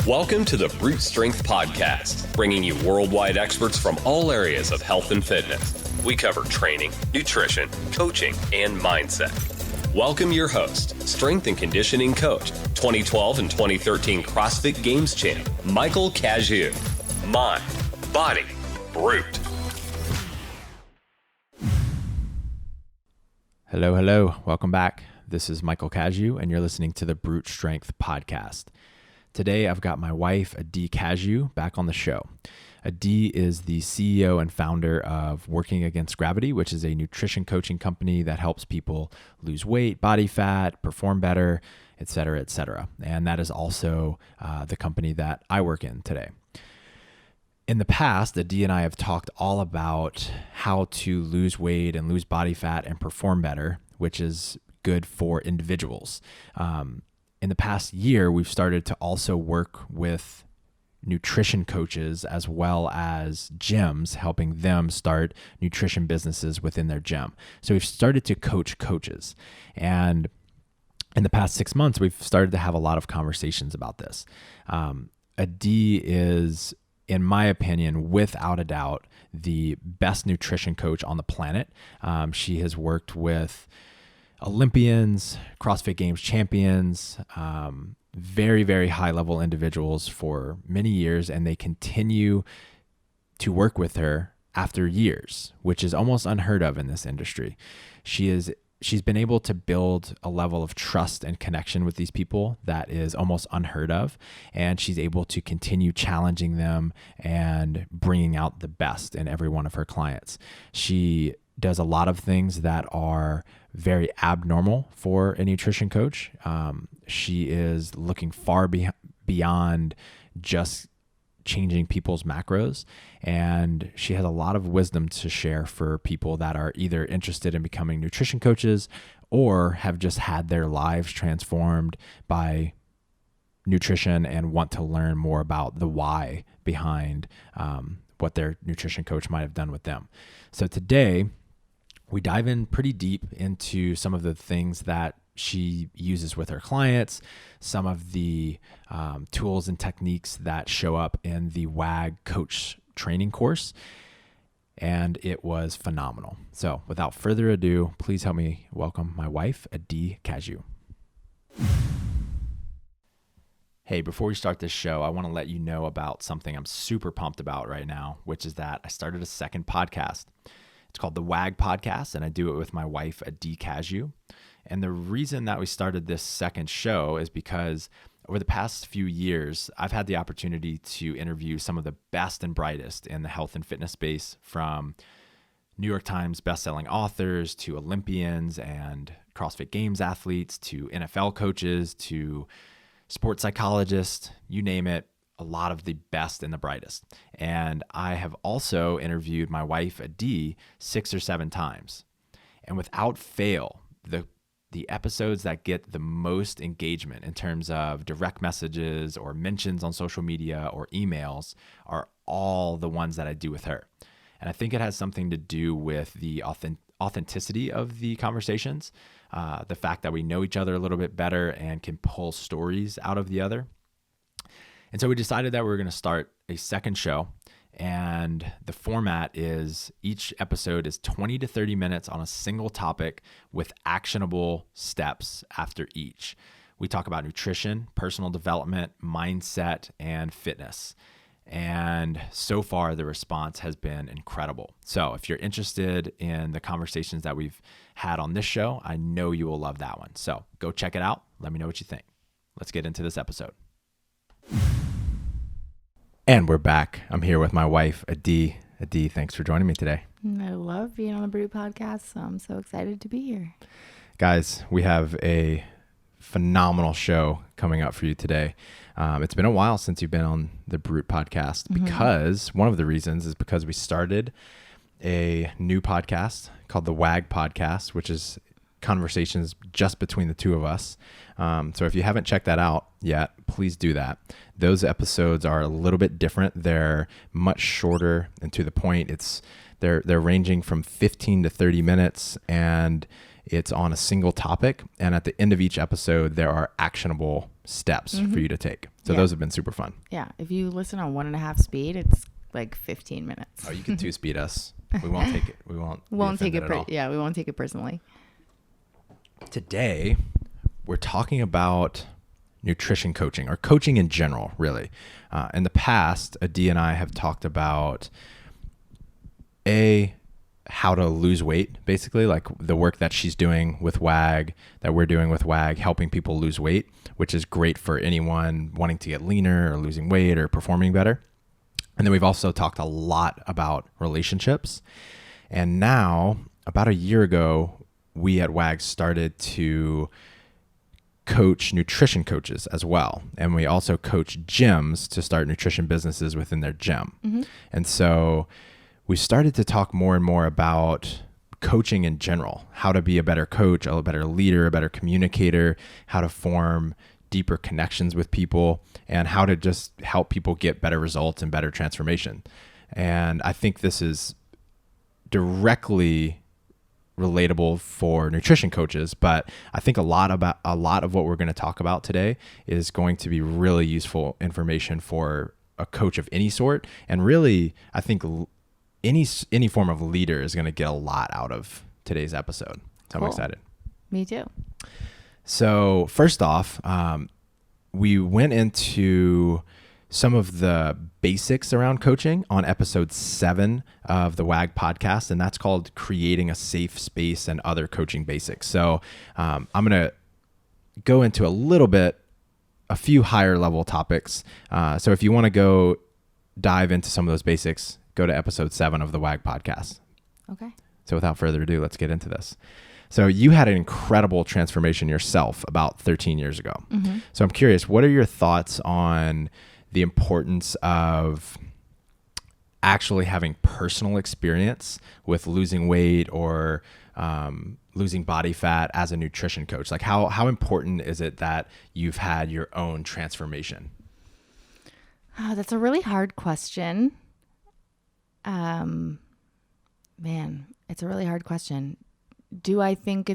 Welcome to the Brute Strength Podcast, bringing you worldwide experts from all areas of health and fitness. We cover training, nutrition, coaching, and mindset. Welcome your host, strength and conditioning coach, 2012 and 2013 CrossFit Games champ, Michael Cazayoux. Mind, body, brute. Hello. Welcome back. This is Michael Cazayoux, and you're listening to the Brute Strength Podcast. Today, I've got my wife, Adee Cazayoux, back on the show. Adee is the CEO and founder of Working Against Gravity, which is a nutrition coaching company that helps people lose weight, body fat, perform better, et cetera. And that is also the company that I work in today. In the past, Adee and I have talked all about how to lose weight and lose body fat and perform better, which is good for individuals. In the past year, we've started to also work with nutrition coaches as well as gyms, helping them start nutrition businesses within their gym. So we've started to coach coaches. And in the past 6 months, we've started to have a lot of conversations about this. Adee is, in my opinion, without a doubt, the best nutrition coach on the planet. She has worked with Olympians, CrossFit Games champions, very, very high level individuals for many years, and they continue to work with her after years, which is almost unheard of in this industry. She's been able to build a level of trust and connection with these people that is almost unheard of, and she's able to continue challenging them and bringing out the best in every one of her clients. She does a lot of things that are very abnormal for a nutrition coach. She is looking far beyond just changing people's macros, and she has a lot of wisdom to share for people that are either interested in becoming nutrition coaches or have just had their lives transformed by nutrition and want to learn more about the why behind what their nutrition coach might have done with them. So today, we dive in pretty deep into some of the things that she uses with her clients, some of the tools and techniques that show up in the WAG Coach training course, and it was phenomenal. So without further ado, please help me welcome my wife, Adee Cazayoux. Hey, before we start this show, I want to let you know about something I'm super pumped about right now, which is that I started a second podcast. It's called the WAG Podcast, and I do it with my wife, Adee Cazayoux. And the reason that we started this second show is because over the past few years, I've had the opportunity to interview some of the best and brightest in the health and fitness space, from New York Times bestselling authors to Olympians and CrossFit Games athletes to NFL coaches to sports psychologists, you name it. A lot of the best and the brightest. And I have also interviewed my wife, Adee, 6 or 7 times. And without fail, the episodes that get the most engagement in terms of direct messages or mentions on social media or emails are all the ones that I do with her. And I think it has something to do with the authenticity of the conversations, the fact that we know each other a little bit better and can pull stories out of the other. And so we decided that we were going to start a second show, and the format is each episode is 20 to 30 minutes on a single topic with actionable steps after each. We talk about nutrition, personal development, mindset, and fitness. And so far, the response has been incredible. So if you're interested in the conversations that we've had on this show, I know you will love that one. So go check it out. Let me know what you think. Let's get into this episode. And we're back. I'm here with my wife, Adee. Adee, thanks for joining me today. I love being on the Brute Podcast, so I'm so excited to be here. Guys, we have a phenomenal show coming up for you today. It's been a while since you've been on the Brute Podcast, because one of the reasons is because we started a new podcast called the WAG Podcast, which is conversations just between the two of us. So if you haven't checked that out yet, please do that. Those episodes are a little bit different. They're much shorter and to the point. They're ranging from 15 to 30 minutes, and it's on a single topic. And at the end of each episode, there are actionable steps for you to take. So those have been super fun. Yeah. If you listen on 1.5 speed, it's like 15 minutes. Oh, you can 2-speed us. We won't take it. We won't take it. at all. Yeah, we won't take it personally. Today, we're talking about nutrition coaching, or coaching in general, really. In the past, Adee and I have talked about how to lose weight, basically, like the work that she's doing with WAG, that we're doing with WAG, helping people lose weight, which is great for anyone wanting to get leaner or losing weight or performing better. And then we've also talked a lot about relationships. And now, about a year ago, we at WAG started to coach nutrition coaches as well. And we also coach gyms to start nutrition businesses within their gym. Mm-hmm. And so we started to talk more and more about coaching in general, how to be a better coach, a better leader, a better communicator, how to form deeper connections with people, and how to just help people get better results and better transformation. And I think this is directly relatable for nutrition coaches, but I think a lot of what we're going to talk about today is going to be really useful information for a coach of any sort. And really, I think any form of leader is going to get a lot out of today's episode. So cool. I'm excited. Me too. So first off, we went into some of the basics around coaching on episode 7 of the WAG podcast, and that's called Creating a Safe Space and Other Coaching Basics. So I'm going to go into a few higher level topics. So if you want to go dive into some of those basics, go to episode 7 of the WAG podcast. Okay. So without further ado, let's get into this. So you had an incredible transformation yourself about 13 years ago. Mm-hmm. So I'm curious, what are your thoughts on the importance of actually having personal experience with losing weight or losing body fat as a nutrition coach? Like how important is it that you've had your own transformation? Oh, that's a really hard question. Man, it's a really hard question. Do I think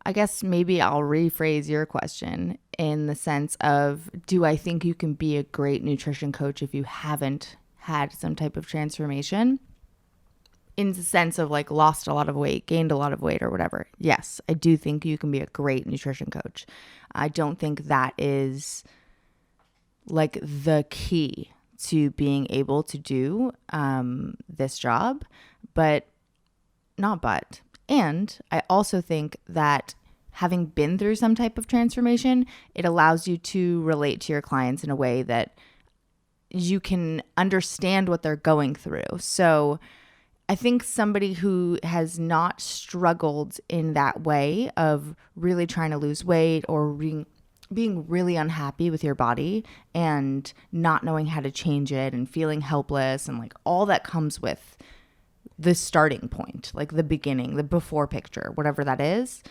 I guess maybe I'll rephrase your question in the sense of, do I think you can be a great nutrition coach if you haven't had some type of transformation? In the sense of like lost a lot of weight, gained a lot of weight or whatever. Yes, I do think you can be a great nutrition coach. I don't think that is like the key to being able to do this job, and I also think that having been through some type of transformation, it allows you to relate to your clients in a way that you can understand what they're going through. So I think somebody who has not struggled in that way of really trying to lose weight or being really unhappy with your body and not knowing how to change it and feeling helpless and like all that comes with the starting point, like the beginning, the before picture, whatever that is,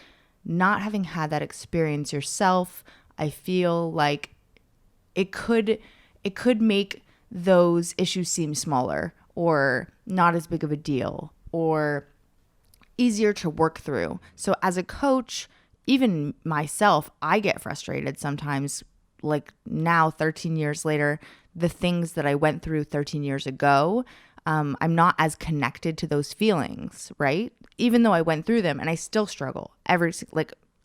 not having had that experience yourself, I feel like it could make those issues seem smaller or not as big of a deal or easier to work through. So as a coach, even myself, I get frustrated sometimes, like now 13 years later, the things that I went through 13 years ago, I'm not as connected to those feelings, right? Even though I went through them and I still struggle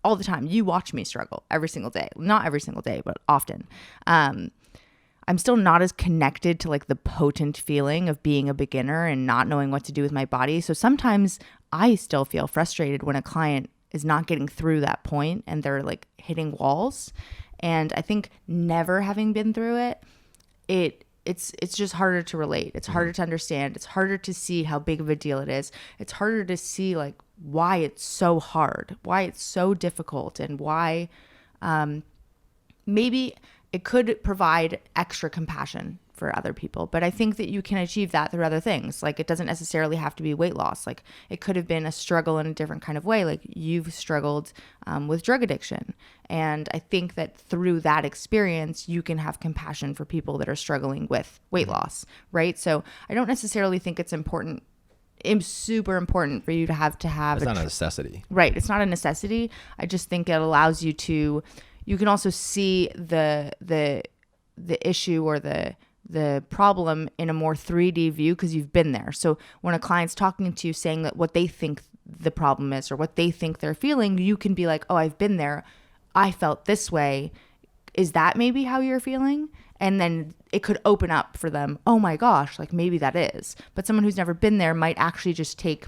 all the time. You watch me struggle every single day. Not every single day, but often. I'm still not as connected to like the potent feeling of being a beginner and not knowing what to do with my body. So sometimes I still feel frustrated when a client is not getting through that point and they're like hitting walls. And I think never having been through it, it's just harder to relate. It's harder to understand. It's harder to see how big of a deal it is. It's harder to see like why it's so hard, why it's so difficult, and why maybe it could provide extra compassion for other people. But I think that you can achieve that through other things. Like it doesn't necessarily have to be weight loss. Like it could have been a struggle in a different kind of way. Like you've struggled with drug addiction. And I think that through that experience, you can have compassion for people that are struggling with weight loss, right? So I don't necessarily think it's important. It's super important for you to have. It's not a necessity. Right. It's not a necessity. I just think it allows you to you can also see the issue or the problem in a more 3D view because you've been there. So when a client's talking to you saying that what they think the problem is or what they think they're feeling, you can be like, oh, I've been there. I felt this way. Is that maybe how you're feeling? And then it could open up for them. Oh my gosh, like maybe that is. But someone who's never been there might actually just take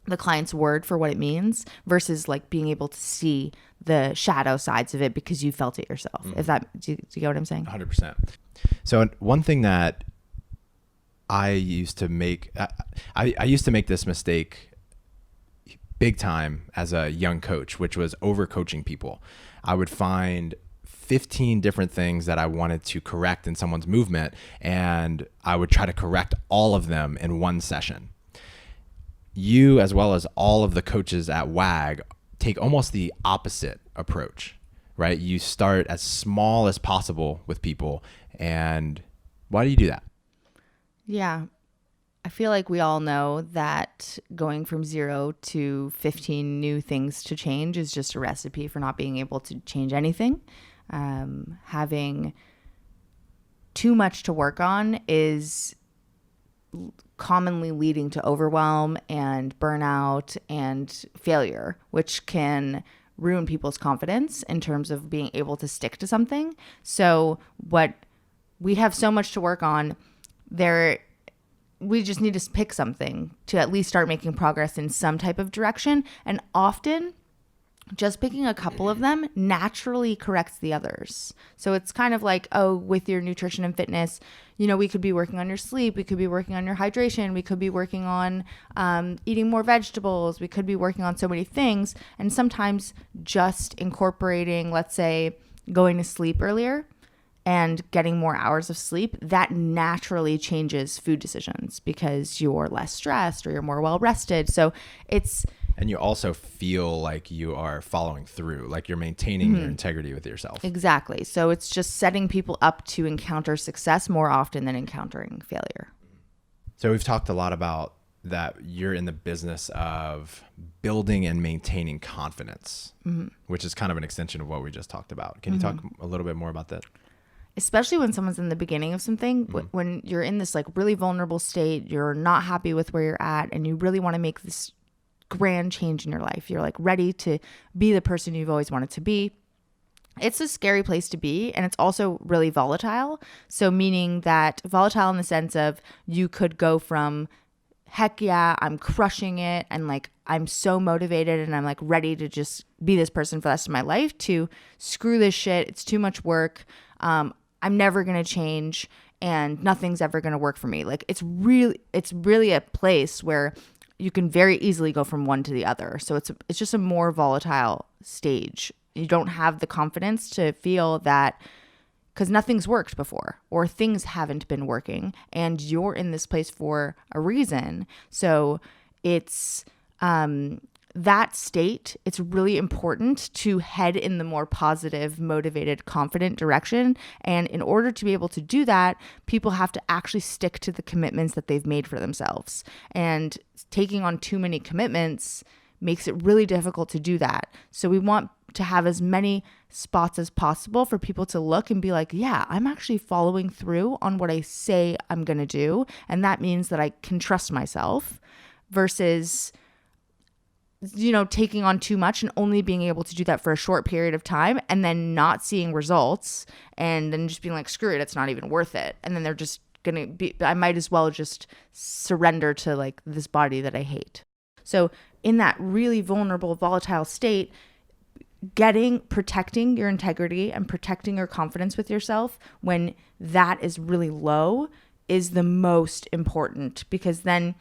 the client's word for what it means versus like being able to see the shadow sides of it because you felt it yourself. If that, do you get what I'm saying? 100%. So one thing that I used to make, I used to make this mistake big time as a young coach, which was over-coaching people. I would find 15 different things that I wanted to correct in someone's movement, and I would try to correct all of them in one session. You, as well as all of the coaches at WAG, take almost the opposite approach, right? You start as small as possible with people. And why do you do that? Yeah. I feel like we all know that going from 0 to 15 new things to change is just a recipe for not being able to change anything. Having too much to work on is commonly leading to overwhelm and burnout and failure, which can ruin people's confidence in terms of being able to stick to something. So what we have so much to work on there, we just need to pick something to at least start making progress in some type of direction. And often just picking a couple of them naturally corrects the others. So it's kind of like, oh, with your nutrition and fitness, we could be working on your sleep. We could be working on your hydration. We could be working on eating more vegetables. We could be working on so many things. And sometimes just incorporating, let's say, going to sleep earlier and getting more hours of sleep, that naturally changes food decisions because you're less stressed or you're more well rested. So it's... And you also feel like you are following through, like you're maintaining your integrity with yourself. Exactly. So it's just setting people up to encounter success more often than encountering failure. So we've talked a lot about that you're in the business of building and maintaining confidence, which is kind of an extension of what we just talked about. Can you talk a little bit more about that? Especially when someone's in the beginning of something, when you're in this like really vulnerable state, you're not happy with where you're at, and you really want to make this grand change in your life. You're like ready to be the person you've always wanted to be. It's a scary place to be, and it's also really volatile. So meaning that volatile in the sense of you could go from heck yeah, I'm crushing it and like I'm so motivated and I'm like ready to just be this person for the rest of my life, to screw this shit, it's too much work, I'm never going to change and nothing's ever going to work for me. Like it's really a place where you can very easily go from one to the other. So it's just a more volatile stage. You don't have the confidence to feel that, because nothing's worked before or things haven't been working and you're in this place for a reason. So it's that state, it's really important to head in the more positive, motivated, confident direction. And in order to be able to do that, people have to actually stick to the commitments that they've made for themselves. And taking on too many commitments makes it really difficult to do that. So we want to have as many spots as possible for people to look and be like, yeah, I'm actually following through on what I say I'm going to do. And that means that I can trust myself versus taking on too much and only being able to do that for a short period of time and then not seeing results and then just being like, screw it, it's not even worth it. And then they're just going to be, I might as well just surrender to like this body that I hate. So in that really vulnerable, volatile state, protecting your integrity and protecting your confidence with yourself when that is really low is the most important, because then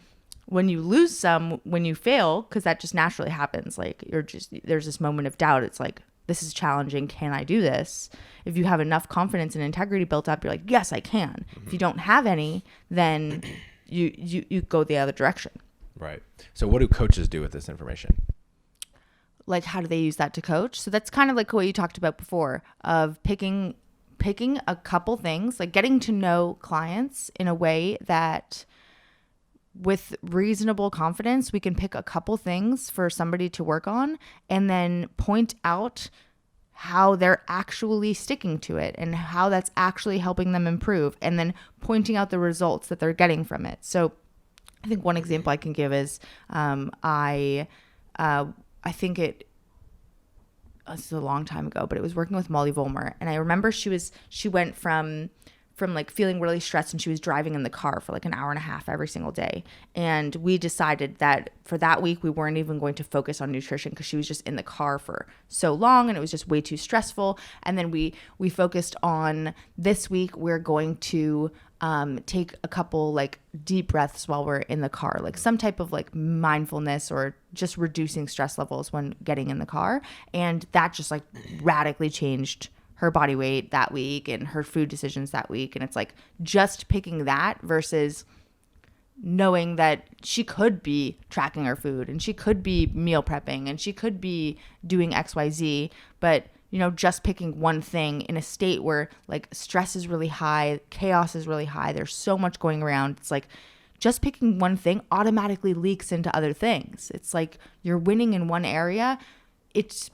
when you lose some, when you fail, because that just naturally happens, like there's this moment of doubt. It's like, this is challenging. Can I do this? If you have enough confidence and integrity built up, you're like, yes, I can. If you don't have any, then you go the other direction. Right. So what do coaches do with this information? Like, how do they use that to coach? So that's kind of like what you talked about before, of picking a couple things, like getting to know clients in a way that with reasonable confidence, we can pick a couple things for somebody to work on and then point out how they're actually sticking to it and how that's actually helping them improve, and then pointing out the results that they're getting from it. So I think one example I can give is I think this is a long time ago, but it was working with Molly Vollmer, and I remember she went from like feeling really stressed, and she was driving in the car for like an hour and a half every single day. And we decided that for that week, we weren't even going to focus on nutrition because she was just in the car for so long and it was just way too stressful. And then we focused on this week, we're going to take a couple like deep breaths while we're in the car, like some type of like mindfulness or just reducing stress levels when getting in the car. And that just like radically changed her body weight that week and her food decisions that week. And it's like just picking that versus knowing that she could be tracking her food and she could be meal prepping and she could be doing XYZ, but just picking one thing in a state where like stress is really high, chaos is really high, there's so much going around. It's like just picking one thing automatically leaks into other things. It's like you're winning in one area. It's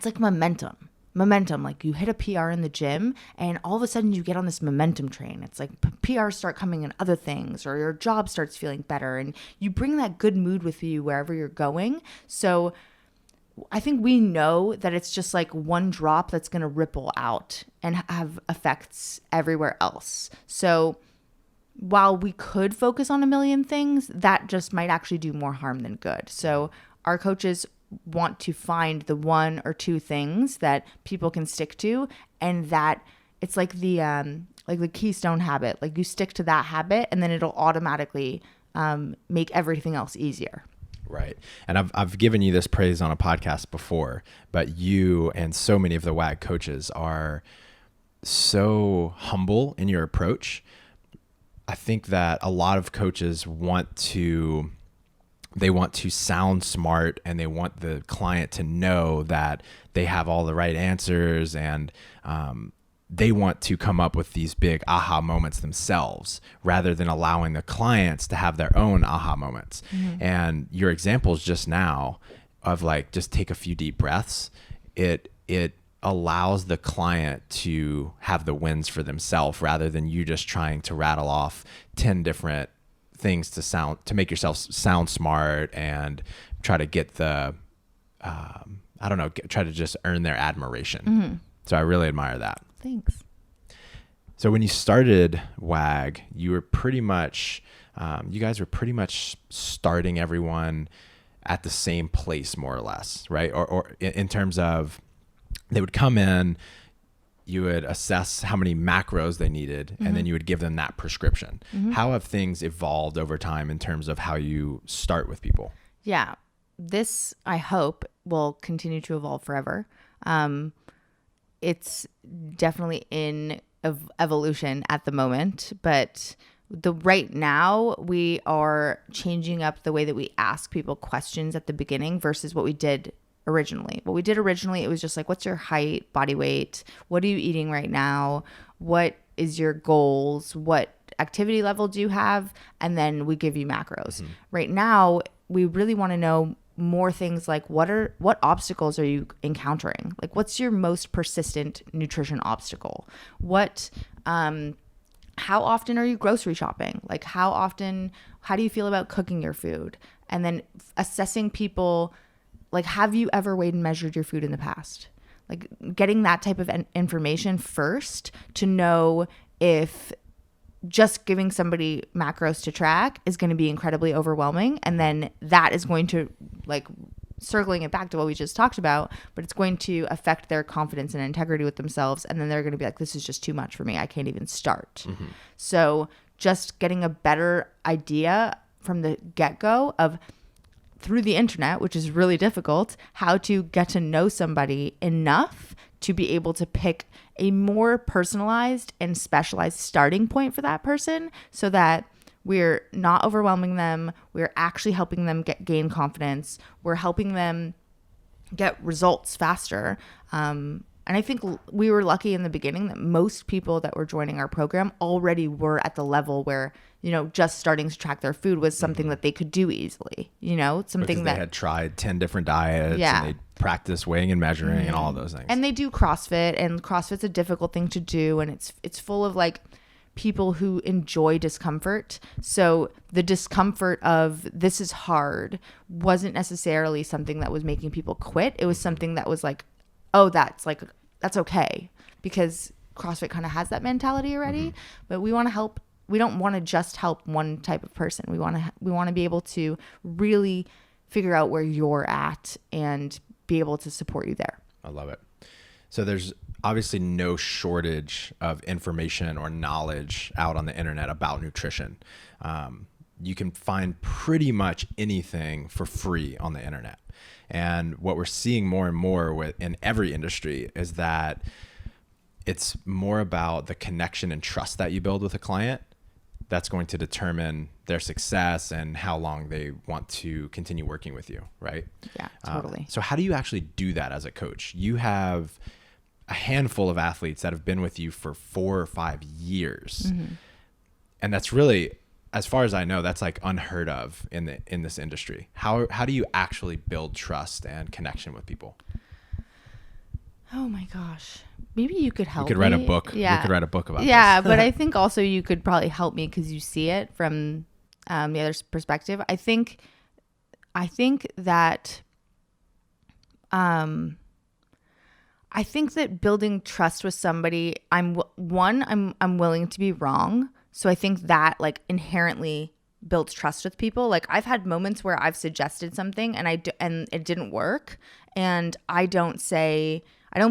like momentum, like you hit a PR in the gym and all of a sudden you get on this momentum train. It's like PRs start coming in other things, or your job starts feeling better, and you bring that good mood with you wherever you're going. So I think we know that it's just like one drop that's going to ripple out and have effects everywhere else. So while we could focus on a million things, that just might actually do more harm than good. So our coaches want to find the one or two things that people can stick to, and that it's like the keystone habit. Like you stick to that habit and then it'll automatically make everything else easier. Right. And I've given you this praise on a podcast before, but you and so many of the WAG coaches are so humble in your approach. I think that a lot of coaches want to sound smart, and they want the client to know that they have all the right answers, and they want to come up with these big aha moments themselves rather than allowing the clients to have their own aha moments. Mm-hmm. And your examples just now of like, just take a few deep breaths, it allows the client to have the wins for themselves rather than you just trying to rattle off 10 different things to make yourself sound smart and try to get the try to just earn their admiration. Mm-hmm. So I really admire that. Thanks. So when you started WAG, you were pretty much you guys were pretty much starting everyone at the same place, more or less, right? Or in terms of, they would come in, you would assess how many macros they needed, mm-hmm. and then you would give them that prescription. Mm-hmm. How have things evolved over time in terms of how you start with people? Yeah, this, I hope, will continue to evolve forever. It's definitely in evolution at the moment, but right now we are changing up the way that we ask people questions at the beginning versus what we did originally. What we did originally, it was just like, what's your height, body weight? What are you eating right now? What is your goals? What activity level do you have? And then we give you macros. Mm-hmm. Right now, we really want to know more things like what obstacles are you encountering? Like, what's your most persistent nutrition obstacle? How often are you grocery shopping? Like, how do you feel about cooking your food? And then assessing people, like, have you ever weighed and measured your food in the past? Like, getting that type of information first to know if just giving somebody macros to track is going to be incredibly overwhelming. And then that is going to, like, circling it back to what we just talked about, but it's going to affect their confidence and integrity with themselves. And then they're going to be like, this is just too much for me. I can't even start. Mm-hmm. So just getting a better idea from the get-go of, through the internet, which is really difficult, how to get to know somebody enough to be able to pick a more personalized and specialized starting point for that person, so that we're not overwhelming them. We're actually helping them gain confidence. We're helping them get results faster. I And I think we were lucky in the beginning that most people that were joining our program already were at the level where, just starting to track their food was something that they could do easily, something because that they had tried 10 different diets Yeah. and they practiced weighing and measuring and all of those things. And they do CrossFit, and CrossFit's a difficult thing to do, and it's full of like people who enjoy discomfort. So the discomfort of this is hard wasn't necessarily something that was making people quit. It was something that was like, oh, that's okay, because CrossFit kind of has that mentality already. But we want to help. We don't want to just help one type of person. We want to be able to really figure out where you're at and be able to support you there. I love it. So there's obviously no shortage of information or knowledge out on the internet about nutrition. You can find pretty much anything for free on the internet. And what we're seeing more and more in every industry is that it's more about the connection and trust that you build with a client that's going to determine their success and how long they want to continue working with you, right? Yeah, totally. So how do you actually do that as a coach? You have a handful of athletes that have been with you for 4 or 5 years. And that's really, as far as I know, that's like unheard of in this industry. How do you actually build trust and connection with people? Oh my gosh. Maybe you could help me. You could write a book. Yeah. You could write a book about Yeah, this. but I think also you could probably help me because you see it from the other perspective. I think that building trust with somebody, I'm willing to be wrong. So I think that like inherently builds trust with people. Like I've had moments where I've suggested something and it didn't work, and I don't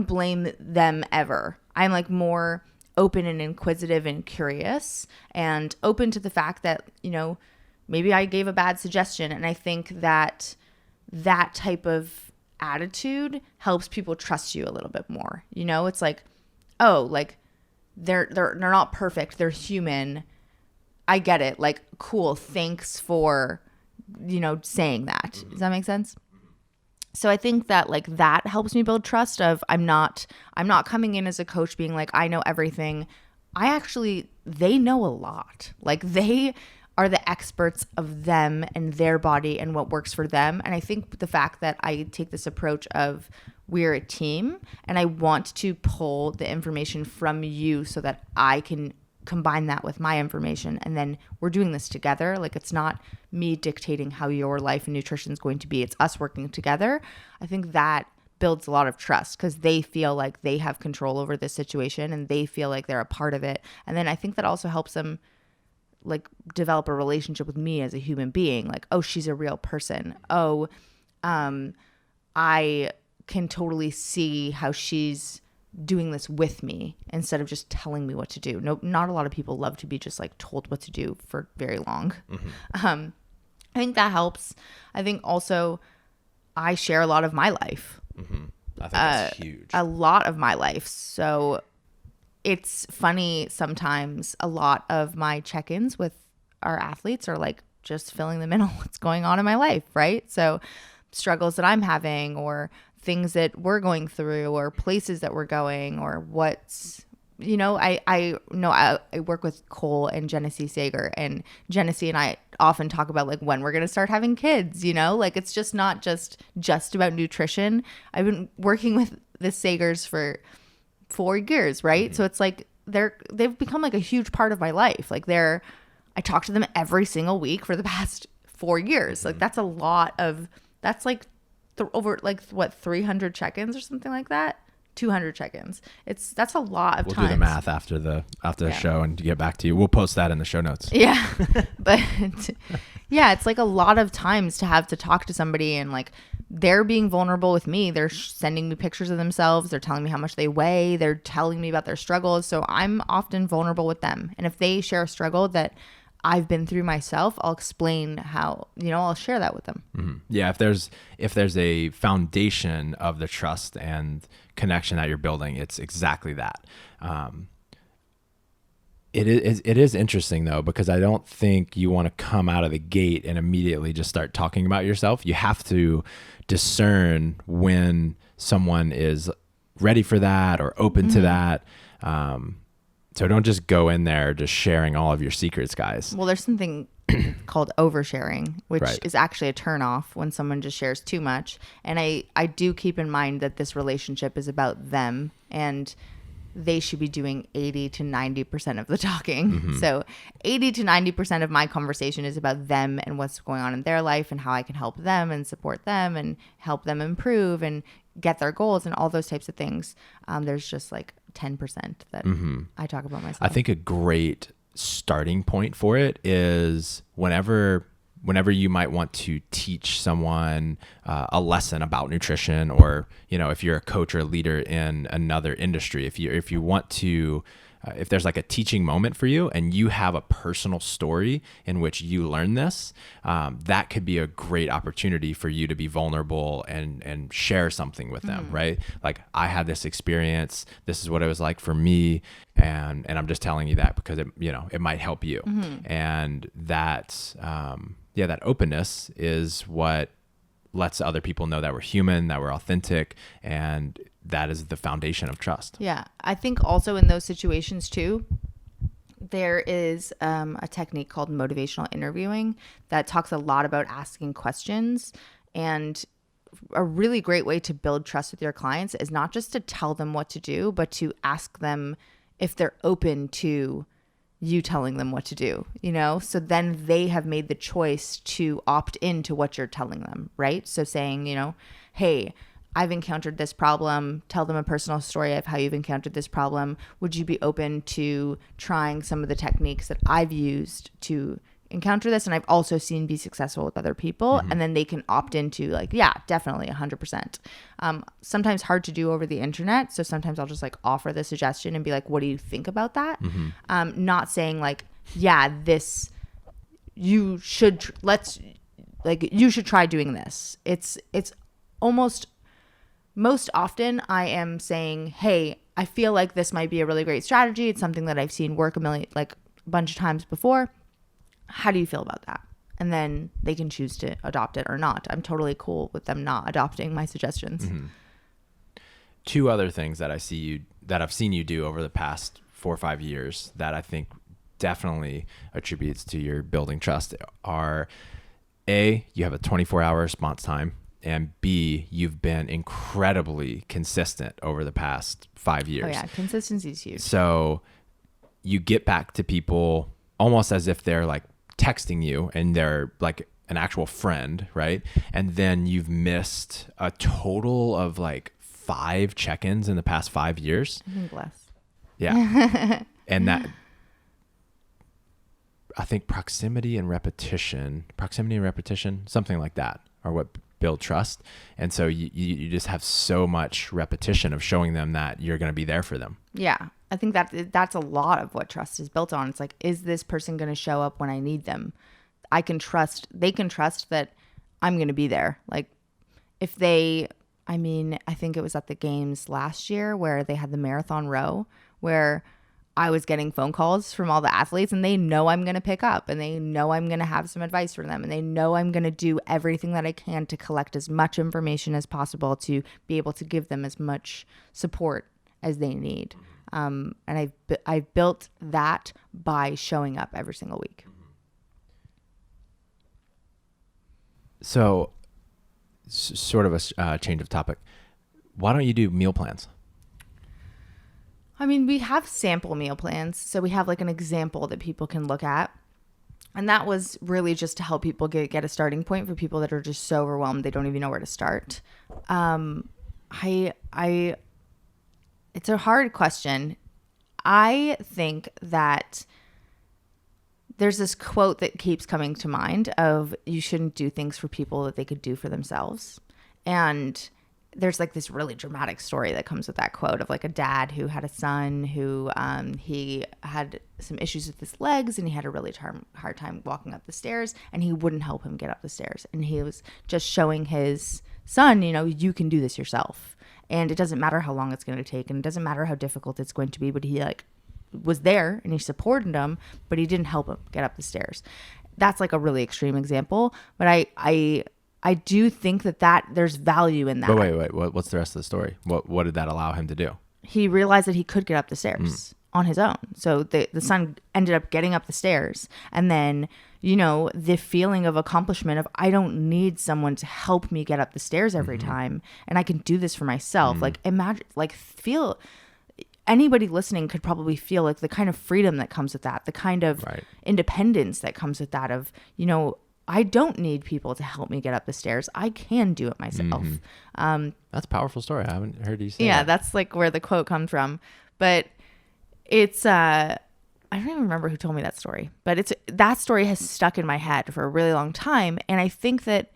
blame them ever. I'm like more open and inquisitive and curious and open to the fact that, maybe I gave a bad suggestion. And I think that type of attitude helps people trust you a little bit more. It's like, oh, like they're not perfect. They're human. I get it. Like, cool. Thanks for, saying that. Does that make sense? So I think that like that helps me build trust of I'm not coming in as a coach being like, I know everything. They know a lot. Like they are the experts of them and their body and what works for them. And I think the fact that I take this approach of we're a team and I want to pull the information from you so that I can combine that with my information, and then we're doing this together. Like it's not me dictating how your life and nutrition is going to be. It's us working together. I think that builds a lot of trust because they feel like they have control over this situation and they feel like they're a part of it. And then I think that also helps them like develop a relationship with me as a human being. Like, oh, she's a real person. Oh, I can totally see how she's doing this with me instead of just telling me what to do. No, not a lot of people love to be just like told what to do for very long. I think that helps. I think also I share a lot of my life. I think that's huge. A lot of my life. So it's funny sometimes a lot of my check-ins with our athletes are like just filling them in on what's going on in my life, right? So struggles that I'm having or things that we're going through or places that we're going or what's, I work with Cole and Genesee Sager, and Genesee and I often talk about like when we're going to start having kids, like it's just not just about nutrition. I've been working with the Sagers for 4 years, right? So it's like they've become like a huge part of my life. Like I talk to them every single week for the past 4 years. Like that's like over like what 300 check-ins or something like that. 200 check-ins. That's a lot of We'll times. do the math after the show and get back to you. We'll post that in the show notes. Yeah. But yeah, it's like a lot of times to have to talk to somebody and like they're being vulnerable with me. They're sending me pictures of themselves. They're telling me how much they weigh. They're telling me about their struggles. So I'm often vulnerable with them. And if they share a struggle that I've been through myself, I'll explain how, I'll share that with them. Mm-hmm. Yeah. If there's a foundation of the trust and connection that you're building, it's exactly that. It is interesting though, because I don't think you want to come out of the gate and immediately just start talking about yourself. You have to discern when someone is ready for that or open to that. So don't just go in there just sharing all of your secrets, guys. Well, there's something called oversharing, which Right. is actually a turnoff when someone just shares too much. And I do keep in mind that this relationship is about them, and they should be doing 80 to 90% of the talking. So 80 to 90% of my conversation is about them and what's going on in their life and how I can help them and support them and help them improve and get their goals and all those types of things. There's just like 10% that I talk about myself. I think a great starting point for it is whenever you might want to teach someone a lesson about nutrition, or if you're a coach or a leader in another industry, if you want to if there's like a teaching moment for you and you have a personal story in which you learn this, that could be a great opportunity for you to be vulnerable and share something with them, right? Like, I had this experience, this is what it was like for me, and I'm just telling you that because it might help you. And that that openness is what lets other people know that we're human, that we're authentic, and that is the foundation of trust. Yeah. I think also in those situations too, there is a technique called motivational interviewing that talks a lot about asking questions. And a really great way to build trust with your clients is not just to tell them what to do, but to ask them if they're open to you telling them what to do, so then they have made the choice to opt into what you're telling them, right? So saying, hey, I've encountered this problem, tell them a personal story of how you've encountered this problem. Would you be open to trying some of the techniques that I've used to encounter this and I've also seen be successful with other people? And then they can opt into like, yeah, definitely 100%. Sometimes hard to do over the internet. So sometimes I'll just like offer the suggestion and be like, what do you think about that? Not saying like, yeah, you should try doing this. It's almost most often I am saying, hey, I feel like this might be a really great strategy. It's something that I've seen work a bunch of times before. How do you feel about that? And then they can choose to adopt it or not. I'm totally cool with them not adopting my suggestions. Two other things that I've seen you do over the past 4 or 5 years that I think definitely attributes to your building trust are A, you have a 24-hour response time, and B, you've been incredibly consistent over the past 5 years. Oh yeah, consistency is huge. So you get back to people almost as if they're like texting you and they're like an actual friend, right? And then you've missed a total of like 5 check-ins in the past 5 years. I think less. Yeah. And that, I think proximity and repetition, something like that are what build trust. And so you just have so much repetition of showing them that you're going to be there for them. Yeah. I think that's a lot of what trust is built on. It's like, is this person going to show up when I need them? They can trust that I'm going to be there. Like I think it was at the games last year where they had the marathon row where I was getting phone calls from all the athletes and they know I'm going to pick up and they know I'm going to have some advice for them and they know I'm going to do everything that I can to collect as much information as possible to be able to give them as much support as they need. And I've built that by showing up every single week. So sort of a change of topic. Why don't you do meal plans? I mean, we have sample meal plans. So we have like an example that people can look at. And that was really just to help people get a starting point for people that are just so overwhelmed they don't even know where to start. It's a hard question. I think that there's this quote that keeps coming to mind of you shouldn't do things for people that they could do for themselves. And there's like this really dramatic story that comes with that quote of like a dad who had a son who he had some issues with his legs and he had a really hard time walking up the stairs and he wouldn't help him get up the stairs. And he was just showing his son, you can do this yourself. And it doesn't matter how long it's going to take and it doesn't matter how difficult it's going to be, but he like was there and he supported him, but he didn't help him get up the stairs. That's like a really extreme example, but I I do think that there's value in that. But wait. What's the rest of the story? What did that allow him to do? He realized that he could get up the stairs on his own. So the son ended up getting up the stairs. And then, the feeling of accomplishment of I don't need someone to help me get up the stairs every time. And I can do this for myself. Like imagine, anybody listening could probably feel like the kind of freedom that comes with that, the kind of independence that comes with that of, I don't need people to help me get up the stairs. I can do it myself. That's a powerful story. I haven't heard you say that. Yeah, that's like where the quote comes from. But it's, I don't even remember who told me that story. But that story has stuck in my head for a really long time. And I think that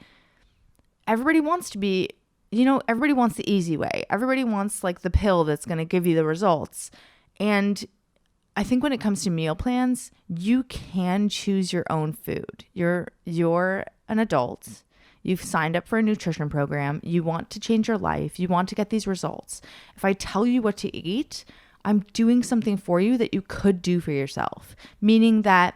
everybody wants to be, everybody wants the easy way. Everybody wants like the pill that's going to give you the results. And I think when it comes to meal plans, you can choose your own food. You're an adult. You've signed up for a nutrition program. You want to change your life. You want to get these results. If I tell you what to eat, I'm doing something for you that you could do for yourself. Meaning that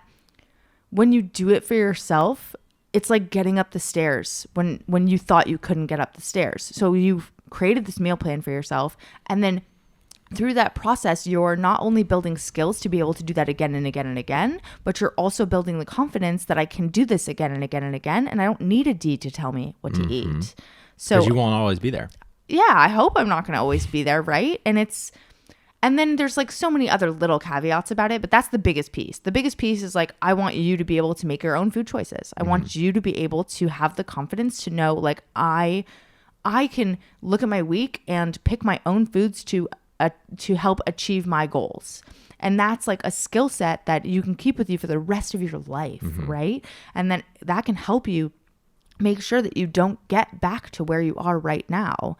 when you do it for yourself, it's like getting up the stairs when you thought you couldn't get up the stairs. So you've created this meal plan for yourself, and then through that process, you're not only building skills to be able to do that again and again and again, but you're also building the confidence that I can do this again and again and again, and I don't need Adee to tell me what to eat. So because you won't always be there. Yeah, I hope I'm not going to always be there, right? And then there's like so many other little caveats about it, but that's the biggest piece. The biggest piece is like, I want you to be able to make your own food choices. I want you to be able to have the confidence to know, like, I can look at my week and pick my own foods to help achieve my goals. And that's like a skill set that you can keep with you for the rest of your life, right? And then that can help you make sure that you don't get back to where you are right now.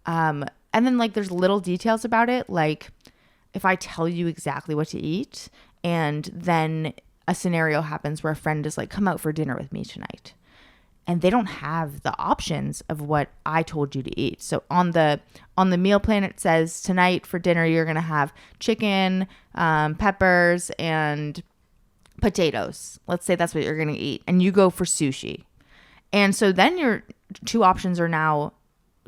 And then like there's little details about it, like if I tell you exactly what to eat and then a scenario happens where a friend is like, come out for dinner with me tonight, and they don't have the options of what I told you to eat. So on the meal plan, it says tonight for dinner, you're going to have chicken, peppers, and potatoes. Let's say that's what you're going to eat. And you go for sushi. And so then your two options are now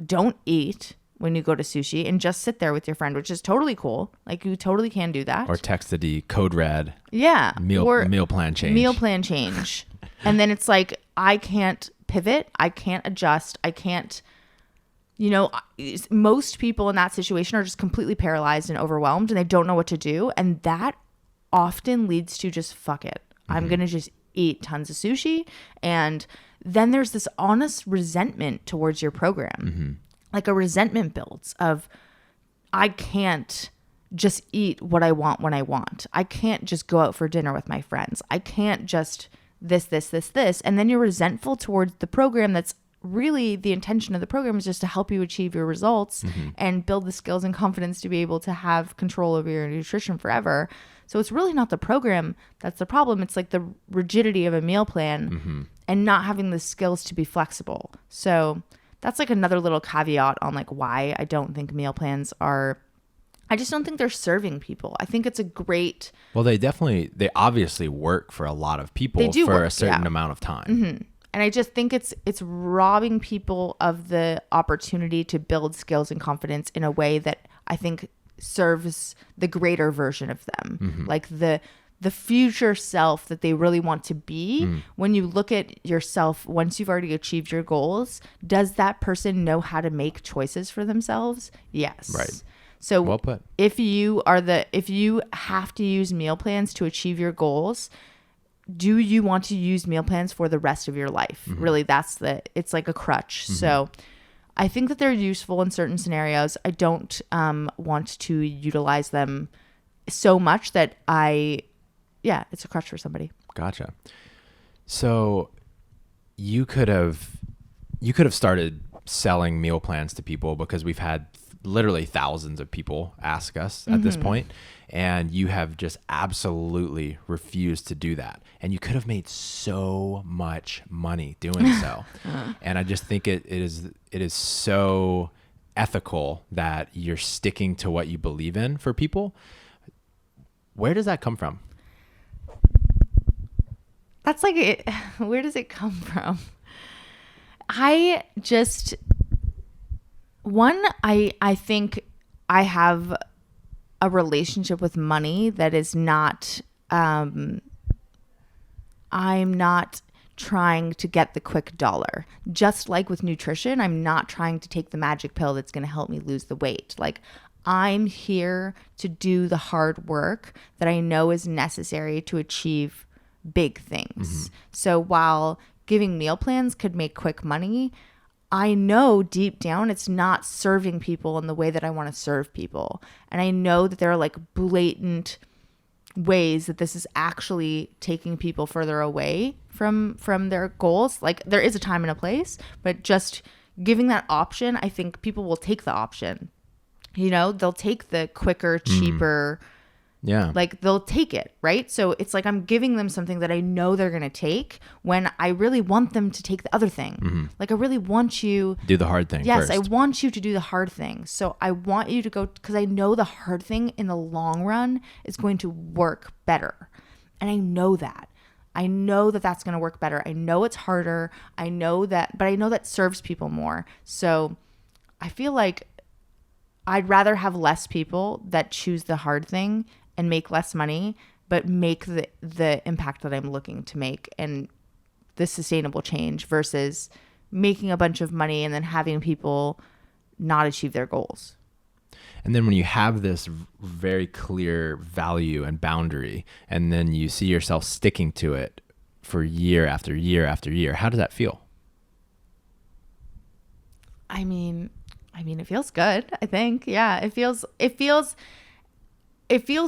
don't eat when you go to sushi and just sit there with your friend, which is totally cool. Like you totally can do that. Or text Adee, code red. Yeah. Meal plan change. Meal plan change. And then it's like, I can't pivot. I can't adjust. I can't, most people in that situation are just completely paralyzed and overwhelmed and they don't know what to do. And that often leads to just fuck it. I'm going to just eat tons of sushi. And then there's this honest resentment towards your program. Like a resentment builds of, I can't just eat what I want when I want. I can't just go out for dinner with my friends. I can't just this. And then you're resentful towards the program that's really the intention of the program is just to help you achieve your results and build the skills and confidence to be able to have control over your nutrition forever. So it's really not the program that's the problem. It's like the rigidity of a meal plan and not having the skills to be flexible. So that's like another little caveat on like why I don't think meal plans are, I just don't think they're serving people. I think it's a great. Well, they obviously work for a lot of people for a certain amount of time. And I just think it's robbing people of the opportunity to build skills and confidence in a way that I think serves the greater version of them. Like the future self that they really want to be. When you look at yourself, once you've already achieved your goals, does that person know how to make choices for themselves? Yes. Right. So well put. If you have to use meal plans to achieve your goals, do you want to use meal plans for the rest of your life? Really, it's like a crutch. So I think that they're useful in certain scenarios. I don't want to utilize them so much that it's a crutch for somebody. Gotcha. So you could have started selling meal plans to people because we've had literally thousands of people ask us at this point, and you have just absolutely refused to do that. And you could have made so much money doing so. And I just think it is so ethical that you're sticking to what you believe in for people. Where does that come from? That's like it. Where does it come from? I just, I think I have a relationship with money that is not, I'm not trying to get the quick dollar. Just like with nutrition, I'm not trying to take the magic pill that's going to help me lose the weight. Like, I'm here to do the hard work that I know is necessary to achieve big things. So while giving meal plans could make quick money, I know deep down it's not serving people in the way that I want to serve people. And I know that there are like blatant ways that this is actually taking people further away from their goals. Like, there is a time and a place, but just giving that option, I think people will take the option. You know, they'll take the quicker, cheaper. Yeah. Like, they'll take it, right? So it's like I'm giving them something that I know they're going to take when I really want them to take the other thing. Like, I really want you Do the hard thing Yes, first. I want you to do the hard thing. So I want you to go, because I know the hard thing in the long run is going to work better. And I know that. I know that that's going to work better. I know it's harder. I know that, but I know that serves people more. So I feel like I'd rather have less people that choose the hard thing and make less money, but make the impact that I'm looking to make and the sustainable change, versus making a bunch of money and then having people not achieve their goals. And then when you have this very clear value and boundary, and then you see yourself sticking to it for year after year after year, how does that feel? I mean, it feels good, I think. Yeah, it feels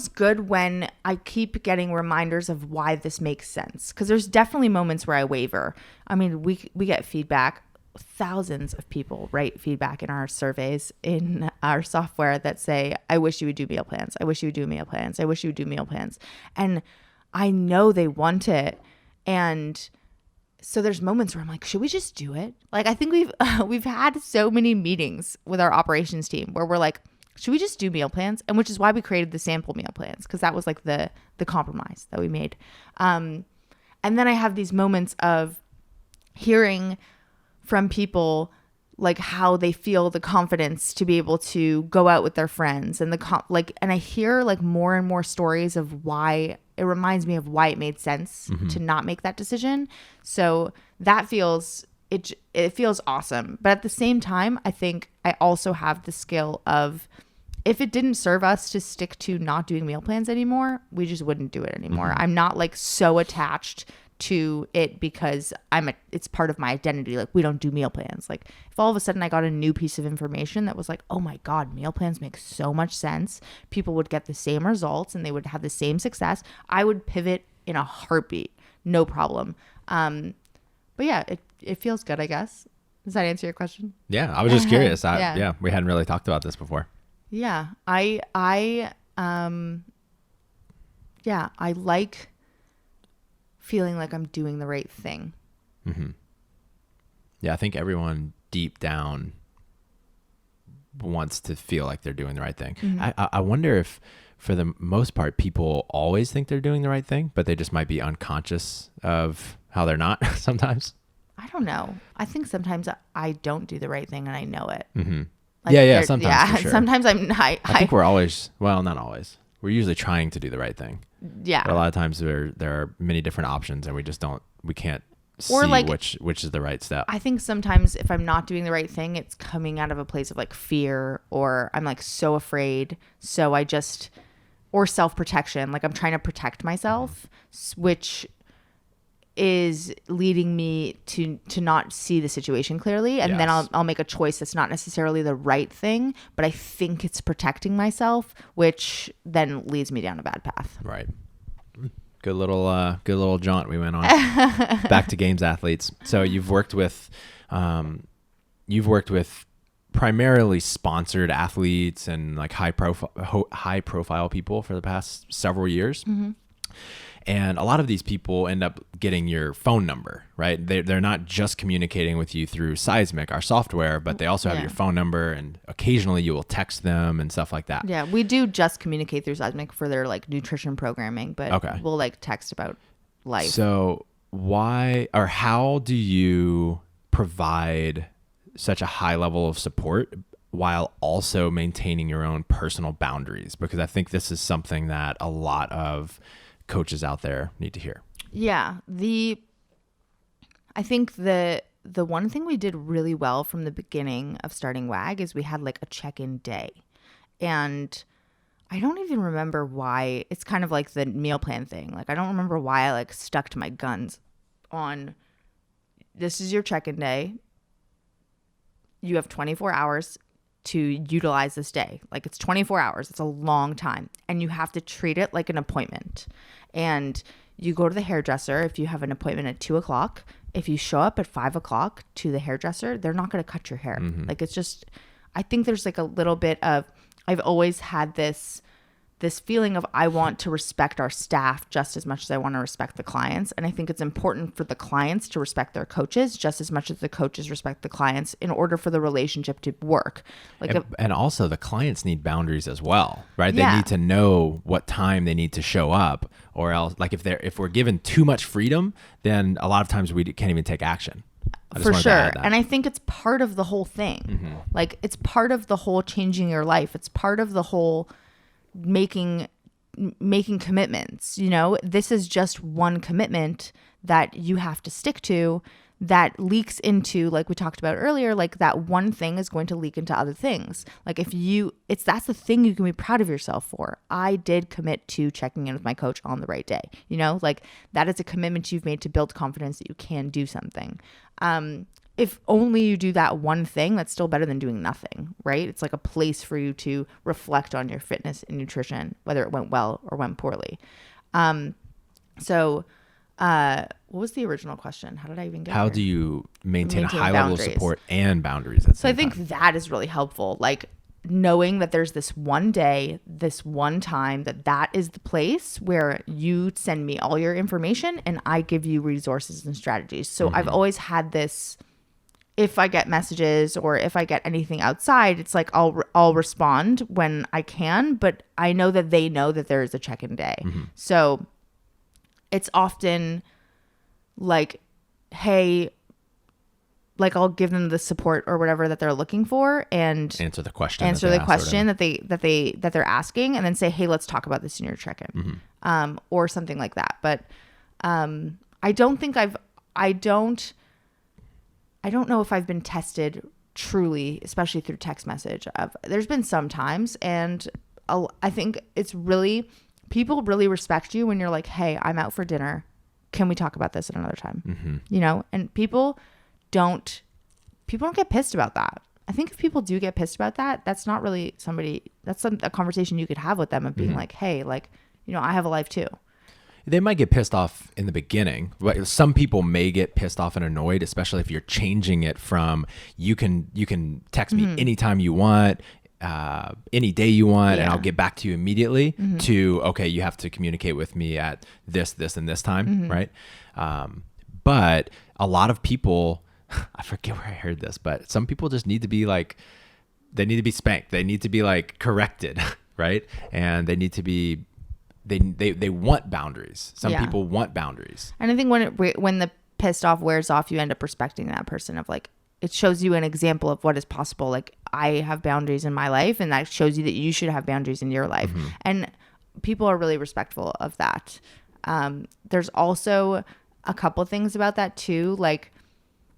good when I keep getting reminders of why this makes sense. Because there's definitely moments where I waver. I mean, we get feedback. Thousands of people write feedback in our surveys in our software that say, I wish you would do meal plans. I wish you would do meal plans. I wish you would do meal plans. And I know they want it. And so there's moments where I'm like, should we just do it? Like, I think we've had so many meetings with our operations team where we're like, should we just do meal plans? And which is why we created the sample meal plans, because that was like the compromise that we made. And then I have these moments of hearing from people like how they feel the confidence to be able to go out with their friends, and and I hear like more and more stories of why it reminds me of why it made sense to not make that decision. So that feels awesome. But at the same time, I think I also have the skill of, if it didn't serve us to stick to not doing meal plans anymore, we just wouldn't do it anymore. I'm not like so attached to it because it's part of my identity. Like, we don't do meal plans. Like, if all of a sudden I got a new piece of information that was like, oh my God, meal plans make so much sense, people would get the same results and they would have the same success, I would pivot in a heartbeat, no problem. But yeah, it feels good, I guess. Does that answer your question? Yeah, I was just curious. Yeah. We hadn't really talked about this before. Yeah, I like feeling like I'm doing the right thing. Yeah, I think everyone deep down wants to feel like they're doing the right thing. I wonder if, for the most part, people always think they're doing the right thing, but they just might be unconscious of how they're not sometimes. I don't know. I think sometimes I don't do the right thing and I know it. Like, sometimes. For sure. Sometimes I think we're always, well, not always. We're usually trying to do the right thing. Yeah. But a lot of times there are many different options, and we can't see which is the right step. I think sometimes if I'm not doing the right thing, it's coming out of a place of like fear, or I'm like so afraid. So or self-protection. Like, I'm trying to protect myself, which is leading me to not see the situation clearly. And then I'll make a choice that's not necessarily the right thing, but I think it's protecting myself, which then leads me down a bad path. Right. Good little jaunt we went on. Back to games athletes. So you've worked with primarily sponsored athletes and like high profile people for the past several years. And a lot of these people end up getting your phone number, right? They're not just communicating with you through Seismic, our software, but they also have your phone number, and occasionally you will text them and stuff like that. Yeah, we do just communicate through Seismic for their like nutrition programming, but we'll like text about life. So how do you provide such a high level of support while also maintaining your own personal boundaries? Because I think this is something that a lot of coaches out there need to hear. Yeah. I think the one thing we did really well from the beginning of starting WAG is we had like a check-in day. And I don't even remember why. It's kind of like the meal plan thing. Like, I don't remember why I like stuck to my guns on, this is your check-in day. You have 24 hours to utilize this day. Like, it's 24 hours. It's a long time. And you have to treat it like an appointment. And you go to the hairdresser if you have an appointment at 2:00. If you show up at 5:00 to the hairdresser, they're not going to cut your hair. Like, it's just, I think there's like a little bit of, I've always had this feeling of, I want to respect our staff just as much as I want to respect the clients. And I think it's important for the clients to respect their coaches just as much as the coaches respect the clients in order for the relationship to work. Like, and also the clients need boundaries as well, right? Yeah. They need to know what time they need to show up, or else, like, if we're given too much freedom, then a lot of times we can't even take action. For sure. And I think it's part of the whole thing. Like, it's part of the whole changing your life. It's part of the whole making commitments. You know, this is just one commitment that you have to stick to that leaks into, like we talked about earlier, like that one thing is going to leak into other things. Like, that's the thing you can be proud of yourself for. I did commit to checking in with my coach on the right day. You know, like, that is a commitment you've made to build confidence that you can do something. If only you do that one thing, that's still better than doing nothing, right? It's like a place for you to reflect on your fitness and nutrition, whether it went well or went poorly. So what was the original question? How did I even get How here? do you maintain a high boundaries. level of support and boundaries at the So I same think time? that is really helpful. Like, knowing that there's this one day, this one time, that is the place where you send me all your information and I give you resources and strategies. So I've always had this, if I get messages or if I get anything outside, it's like I'll respond when I can, but I know that they know that there is a check-in day. So it's often like, hey, like, I'll give them the support or whatever that they're looking for and Answer the question that they're asking, and then say, hey, let's talk about this in your check-in, or something like that. But I don't know if I've been tested truly, especially through text message. There's been some times, and I think it's really, people really respect you when you're like, hey, I'm out for dinner. Can we talk about this at another time? You know, and people don't get pissed about that. I think if people do get pissed about that, that's not really a conversation you could have with them of being like, hey, like, you know, I have a life too. They might get pissed off in the beginning, but some people may get pissed off and annoyed, especially if you're changing it from you can text me anytime you want, any day you want, and I'll get back to you immediately, to, okay, you have to communicate with me at this, and this time, right? But a lot of people, I forget where I heard this, but some people just need to be like, they need to be spanked. They need to be like corrected, right? And they need to be, they want boundaries. Some people want boundaries. And I think when the pissed off wears off, you end up respecting that person of like, it shows you an example of what is possible. Like, I have boundaries in my life, and that shows you that you should have boundaries in your life. And people are really respectful of that. There's also a couple things about that too. Like,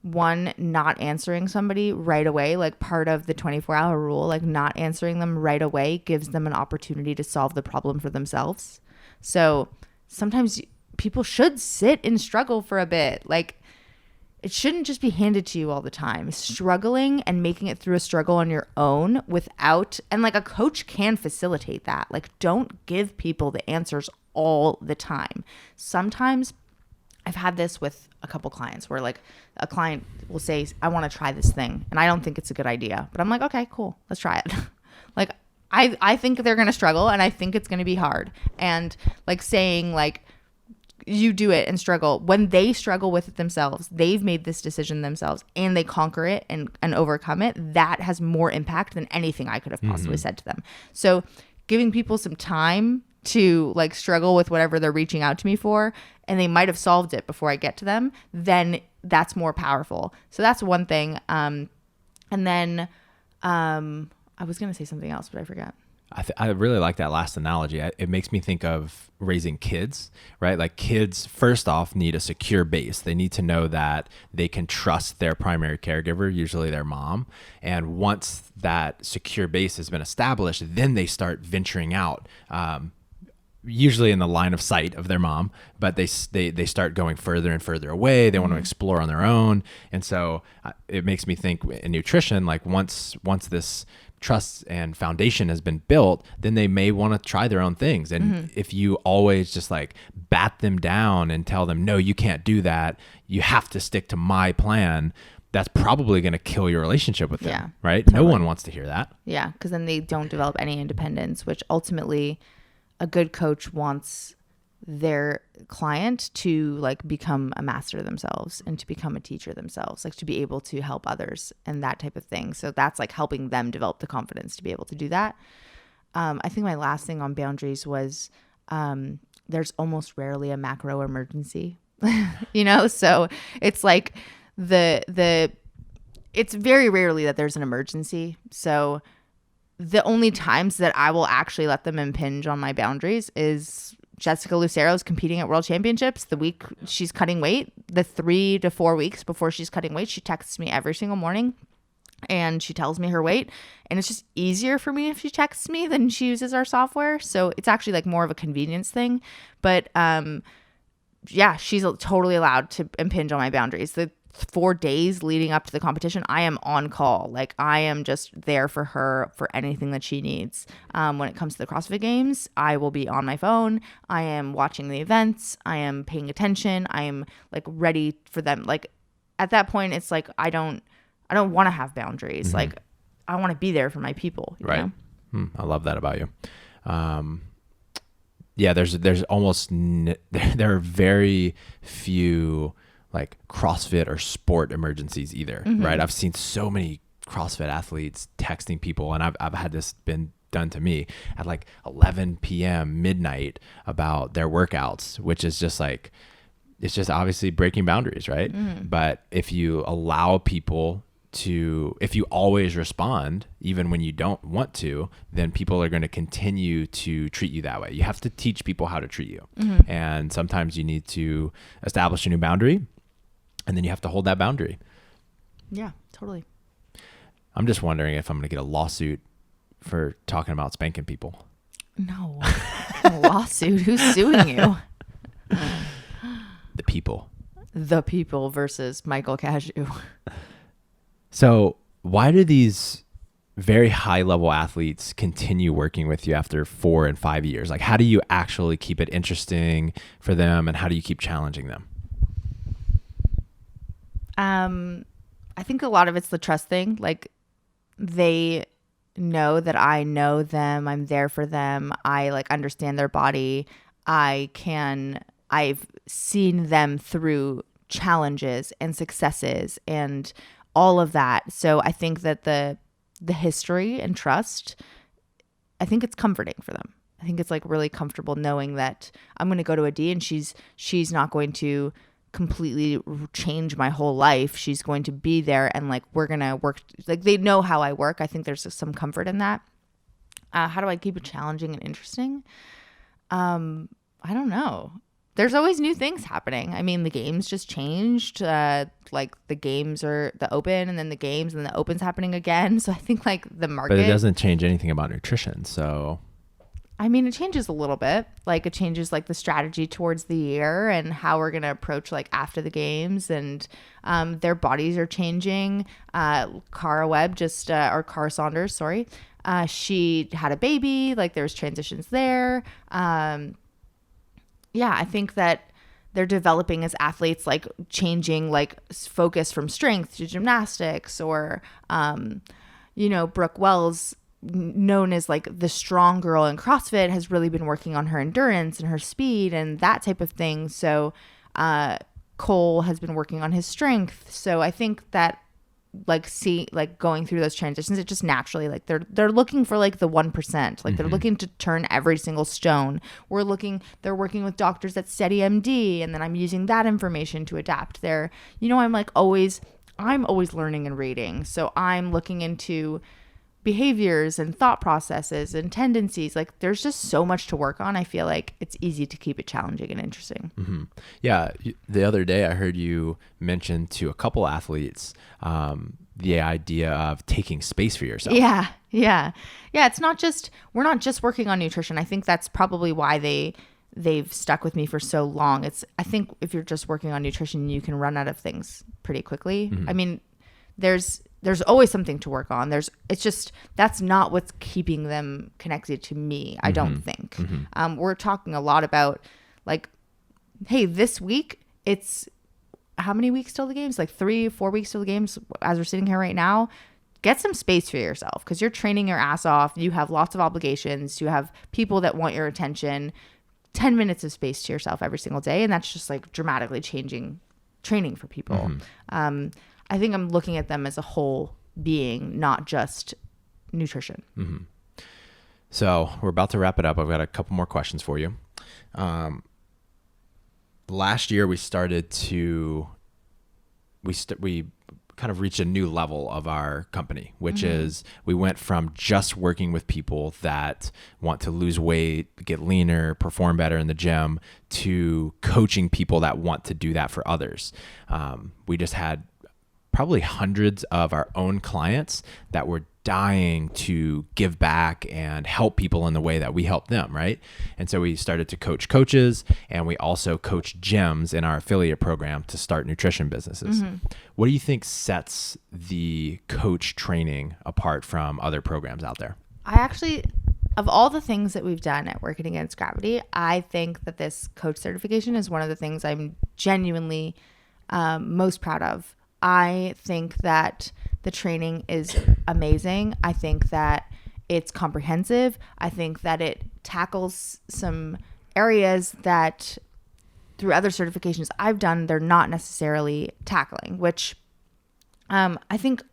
one, not answering somebody right away, like part of the 24-hour rule, like not answering them right away gives them an opportunity to solve the problem for themselves. So sometimes people should sit and struggle for a bit. Like, it shouldn't just be handed to you all the time. Struggling and making it through a struggle on your own and like a coach can facilitate that. Like, don't give people the answers all the time. Sometimes I've had this with a couple clients where like a client will say, I want to try this thing, and I don't think it's a good idea, but I'm like, okay, cool, let's try it. Like, I think they're going to struggle, and I think it's going to be hard. And like saying like, you do it and struggle, when they struggle with it themselves, they've made this decision themselves and they conquer it and overcome it, that has more impact than anything I could have possibly said to them. So giving people some time to like struggle with whatever they're reaching out to me for, and they might have solved it before I get to them, then that's more powerful. So that's one thing. And then I was going to say something else, but I forgot. I really like that last analogy. It makes me think of raising kids, right? Like kids, first off, need a secure base. They need to know that they can trust their primary caregiver, usually their mom. And once that secure base has been established, then they start venturing out, usually in the line of sight of their mom, but they start going further and further away. They want to explore on their own. And so it makes me think in nutrition, like once this trust and foundation has been built, then they may want to try their own things. And if you always just like bat them down and tell them, no, you can't do that, you have to stick to my plan, that's probably going to kill your relationship with them, right? Totally. No one wants to hear that. Yeah, because then they don't develop any independence, which ultimately a good coach wants their client to like become a master themselves and to become a teacher themselves, like to be able to help others and that type of thing. So that's like helping them develop the confidence to be able to do that. I think my last thing on boundaries was there's almost rarely a macro emergency, so it's like it's very rarely that there's an emergency. So the only times that I will actually let them impinge on my boundaries is Jessica Lucero's competing at World Championships. The week she's cutting weight, the 3 to 4 weeks before she's cutting weight, she texts me every single morning and she tells me her weight. And it's just easier for me if she texts me than she uses our software. So it's actually like more of a convenience thing. But she's totally allowed to impinge on my boundaries. The 4 days leading up to the competition, I am on call. Like I am just there for her for anything that she needs. When it comes to the CrossFit Games, I will be on my phone. I am watching the events. I am paying attention. I am like ready for them. Like at that point, it's like I don't want to have boundaries. Like I want to be there for my people. You know? I love that about you. There's almost there are very few like CrossFit or sport emergencies either, right? I've seen so many CrossFit athletes texting people, and I've had this been done to me at like 11 p.m. midnight about their workouts, which is just like, it's just obviously breaking boundaries, right? But if you allow people to, if you always respond, even when you don't want to, then people are going to continue to treat you that way. You have to teach people how to treat you. And sometimes you need to establish a new boundary, and then you have to hold that boundary. Yeah, totally. I'm just wondering if I'm going to get a lawsuit for talking about spanking people. No. A lawsuit? Who's suing you? The people. The people versus Michael Cazayoux. So why do these very high level athletes continue working with you after 4 and 5 years? Like, how do you actually keep it interesting for them, and how do you keep challenging them? I think a lot of it's the trust thing. Like they know that I know them. I'm there for them. I like understand their body. I've seen them through challenges and successes and all of that. So I think that the history and trust, I think it's comforting for them. I think it's like really comfortable knowing that I'm going to go to Adee and she's not going to completely change my whole life. She's going to be there and like we're going to work, like they know how I work. I think there's some comfort in that. How do I keep it challenging and interesting? I don't know. There's always new things happening. I mean, the games just changed. Like the games are the open and then the games and then the open's happening again. So I think like the market. But it doesn't change anything about nutrition. So. I mean, it changes a little bit. Like it changes like the strategy towards the year and how we're going to approach like after the games, and their bodies are changing. Cara Saunders, sorry. She had a baby, like there's transitions there. I think that they're developing as athletes, like changing like focus from strength to gymnastics, or, Brooke Wells, known as like the strong girl in CrossFit, has really been working on her endurance and her speed and that type of thing. So Cole has been working on his strength. So I think that going through those transitions, it just naturally, like they're looking for like the 1%, like they're looking to turn every single stone. They're working with doctors at Steady MD, and then I'm using that information to adapt their, I'm always learning and reading. So I'm looking into behaviors and thought processes and tendencies. Like there's just so much to work on. I feel like it's easy to keep it challenging and interesting. Mm-hmm. Yeah. The other day I heard you mention to a couple athletes the idea of taking space for yourself. Yeah. It's not just, we're not just working on nutrition. I think that's probably why they've stuck with me for so long. I think if you're just working on nutrition, you can run out of things pretty quickly. Mm-hmm. I mean, there's always something to work on. That's not what's keeping them connected to me, I don't think. Mm-hmm. We're talking a lot about like, hey, this week, it's how many weeks till the games? Like 3-4 weeks till the games as we're sitting here right now. Get some space for yourself because you're training your ass off. You have lots of obligations. You have people that want your attention. 10 minutes of space to yourself every single day. And that's just like dramatically changing training for people. Mm-hmm. I think I'm looking at them as a whole being, not just nutrition. Mm-hmm. So we're about to wrap it up. I've got a couple more questions for you. Last year we kind of reached a new level of our company, which is we went from just working with people that want to lose weight, get leaner, perform better in the gym, to coaching people that want to do that for others. We just had probably hundreds of our own clients that were dying to give back and help people in the way that we help them, right? And so we started to coach coaches, and we also coach gyms in our affiliate program to start nutrition businesses. Mm-hmm. What do you think sets the coach training apart from other programs out there? Of all the things that we've done at Working Against Gravity, I think that this coach certification is one of the things I'm genuinely most proud of. I think that the training is amazing. I think that it's comprehensive. I think that it tackles some areas that through other certifications I've done, they're not necessarily tackling, which I think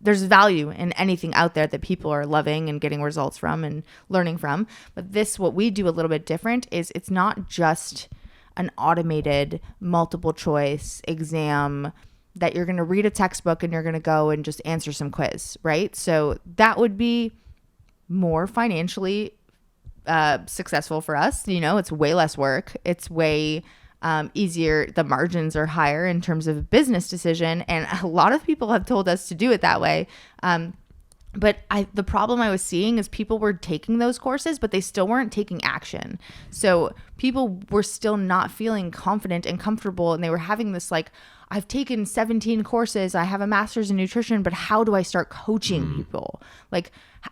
there's value in anything out there that people are loving and getting results from and learning from. But what we do a little bit different is it's not just an automated multiple choice exam that you're going to read a textbook and you're going to go and just answer some quiz, right? So that would be more financially successful for us. It's way less work. It's way easier. The margins are higher in terms of a business decision. And a lot of people have told us to do it that way. But the problem I was seeing is people were taking those courses, but they still weren't taking action. So people were still not feeling confident and comfortable. And they were having this like, I've taken 17 courses. I have a master's in nutrition, but how do I start coaching people? Like,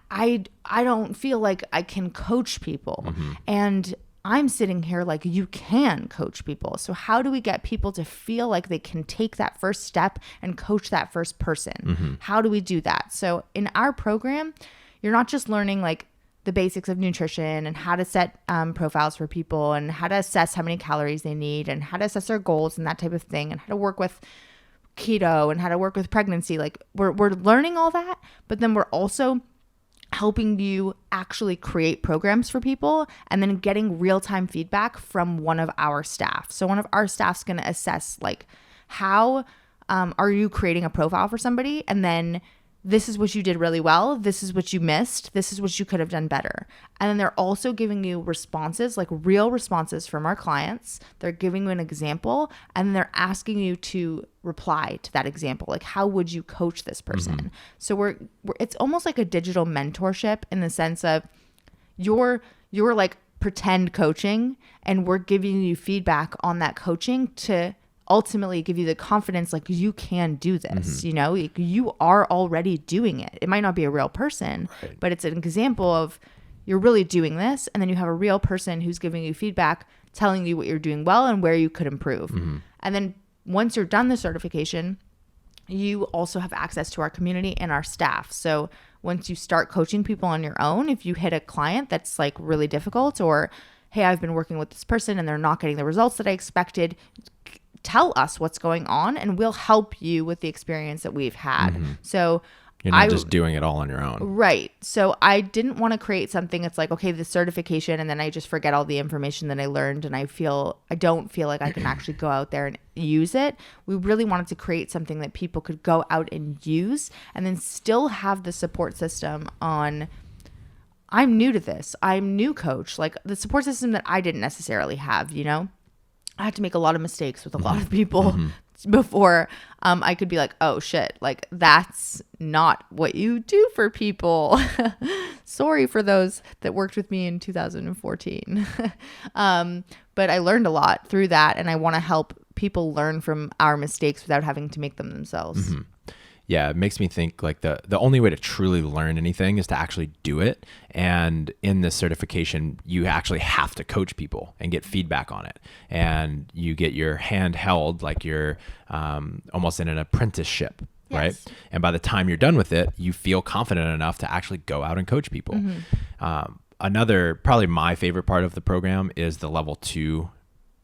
I don't feel like I can coach people. Mm-hmm. And I'm sitting here like, you can coach people. So how do we get people to feel like they can take that first step and coach that first person? Mm-hmm. How do we do that? So in our program, you're not just learning like the basics of nutrition and how to set profiles for people and how to assess how many calories they need and how to assess their goals and that type of thing and how to work with keto and how to work with pregnancy. Like we're learning all that, but then we're also helping you actually create programs for people and then getting real-time feedback from one of our staff. So one of our staff's going to assess like how are you creating a profile for somebody, and then this is what you did really well. This is what you missed. This is what you could have done better. And then they're also giving you responses, like real responses from our clients. They're giving you an example, and they're asking you to reply to that example. Like, how would you coach this person? Mm-hmm. So it's almost like a digital mentorship in the sense of you're like pretend coaching, and we're giving you feedback on that coaching to ultimately give you the confidence, like you can do this, like, you are already doing it. It might not be a real person, right, but it's an example of you're really doing this. And then you have a real person who's giving you feedback, telling you what you're doing well and where you could improve. Mm-hmm. And then once you're done the certification, you also have access to our community and our staff. So once you start coaching people on your own, if you hit a client that's like really difficult, or, hey, I've been working with this person and they're not getting the results that I expected, tell us what's going on, and we'll help you with the experience that we've had. So you're not just doing it all on your own. Right. So I didn't want to create something that's like, okay, the certification, and then I just forget all the information that I learned, and I don't feel like I can actually go out there and use it. We really wanted to create something that people could go out and use, and then still have the support system on, I'm new to this, I'm new coach, like the support system that I didn't necessarily have, I had to make a lot of mistakes with a lot of people before I could be like, oh shit, like that's not what you do for people. Sorry for those that worked with me in 2014. But I learned a lot through that, and I want to help people learn from our mistakes without having to make them themselves. Yeah, it makes me think like the only way to truly learn anything is to actually do it. And in this certification, you actually have to coach people and get feedback on it. And you get your hand held like you're almost in an apprenticeship, right? And by the time you're done with it, you feel confident enough to actually go out and coach people. Another, probably my favorite part of the program is the level two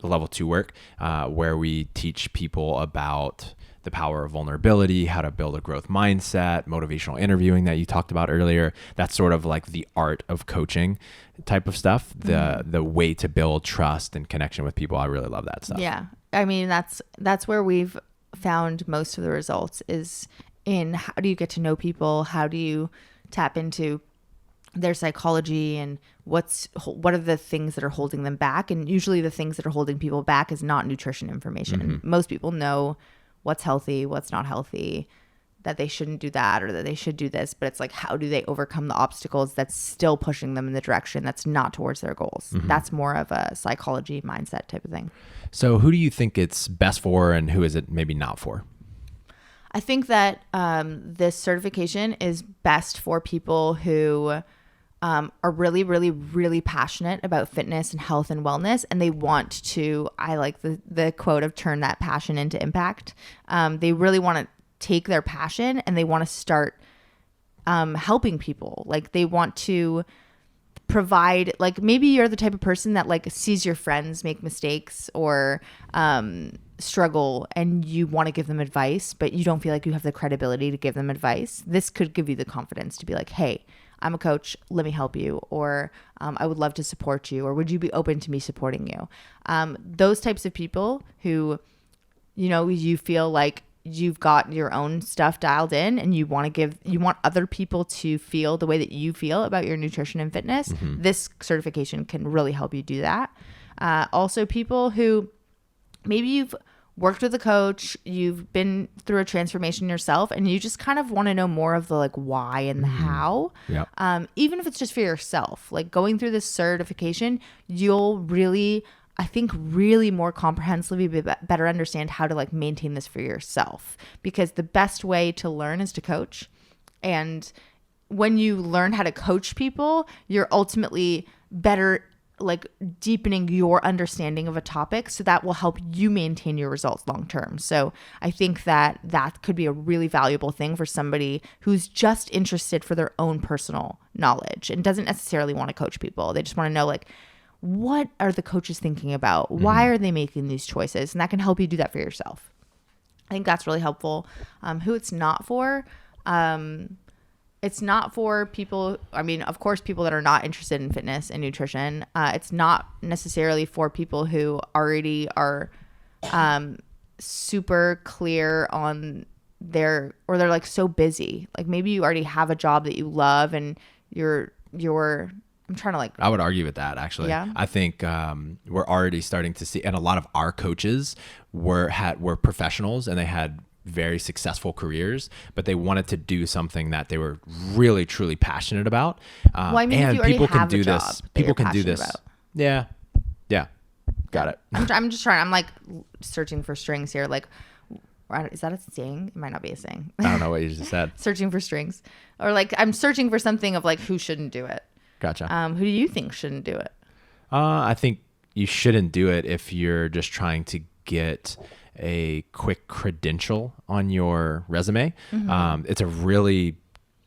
work, where we teach people about the power of vulnerability, how to build a growth mindset, motivational interviewing that you talked about earlier. That's sort of like the art of coaching type of stuff, the way to build trust and connection with people. I really love that stuff. Yeah. I mean, that's where we've found most of the results, is in how do you get to know people? How do you tap into their psychology, and what are the things that are holding them back? And usually the things that are holding people back is not nutrition information. Most people know what's healthy, what's not healthy, that they shouldn't do that or that they should do this. But it's like, how do they overcome the obstacles that's still pushing them in the direction that's not towards their goals? That's more of a psychology mindset type of thing. So who do you think it's best for, and who is it maybe not for? I think that this certification is best for people who are really, really, really passionate about fitness and health and wellness, and they want to, I like the quote of turn that passion into impact. They really want to take their passion and they want to start helping people. Like they want to provide, like maybe you're the type of person that like sees your friends make mistakes or struggle, and you want to give them advice, but you don't feel like you have the credibility to give them advice. This could give you the confidence to be like, hey, I'm a coach, let me help you, or I would love to support you, or would you be open to me supporting you? Those types of people who, you feel like you've got your own stuff dialed in, and you want other people to feel the way that you feel about your nutrition and fitness. This certification can really help you do that. Also, people who maybe you've worked with a coach, you've been through a transformation yourself, and you just kind of want to know more of the like why and the how. Even if it's just for yourself, like going through this certification, you'll really, I think, really more comprehensively better understand how to like maintain this for yourself, because the best way to learn is to coach. And when you learn how to coach people, you're ultimately better like deepening your understanding of a topic, so that will help you maintain your results long term. So I think that could be a really valuable thing for somebody who's just interested for their own personal knowledge and doesn't necessarily want to coach people. They just want to know, like, what are the coaches thinking about? Why are they making these choices? And that can help you do that for yourself. I think that's really helpful. Who it's not for, it's not for people, I mean, of course, people that are not interested in fitness and nutrition. It's not necessarily for people who already are super clear on they're like so busy. Like maybe you already have a job that you love, and you're I'm trying to like. I would argue with that, actually. Yeah. I think we're already starting to see, and a lot of our coaches were professionals, and they had very successful careers, but they wanted to do something that they were really truly passionate about. Well, I mean, and if you already people can have do a job this. that People you're can do passionate this. about. Yeah. Got it. I'm just trying. I'm like searching for strings here. Like, is that a saying? It might not be a saying. I don't know what you just said. Searching for strings, or like I'm searching for something of like who shouldn't do it. Gotcha. Who do you think shouldn't do it? I think you shouldn't do it if you're just trying to get a quick credential on your resume. It's a really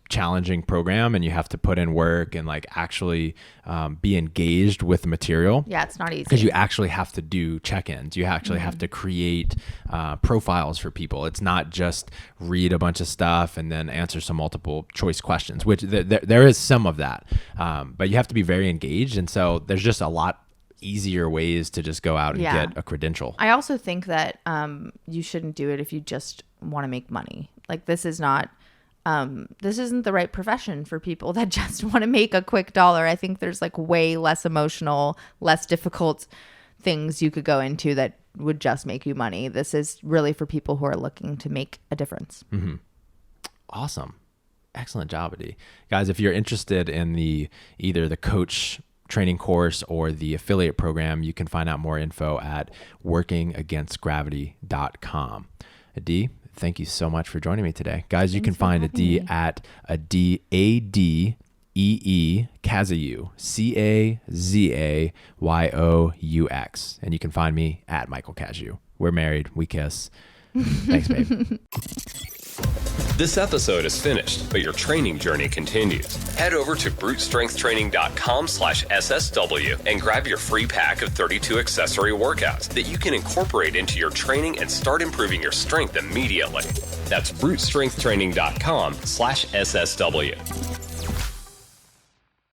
challenging program and you have to put in work and like actually be engaged with the material. Yeah, it's not easy. Because you actually have to do check-ins. You actually have to create profiles for people. It's not just read a bunch of stuff and then answer some multiple choice questions, which there is some of that. But you have to be very engaged. And so there's just a lot easier ways to just go out and get a credential. I also think that you shouldn't do it if you just want to make money. Like this isn't the right profession for people that just want to make a quick dollar. I think there's like way less emotional, less difficult things you could go into that would just make you money. This is really for people who are looking to make a difference. Mm-hmm. Awesome. Excellent job, Adee. Guys, if you're interested in either the coach training course or the affiliate program, you can find out more info at workingagainstgravity.com. Adee, thank you so much for joining me today. Guys, you can find Adee at Adee, Adee Cazayoux, Cazayoux. And you can find me at Michael Cazayoux. We're married. We kiss. Thanks, babe. This episode is finished, but your training journey continues. Head over to brutestrengthtraining.com/SSW and grab your free pack of 32 accessory workouts that you can incorporate into your training and start improving your strength immediately. That's brutestrengthtraining.com/SSW.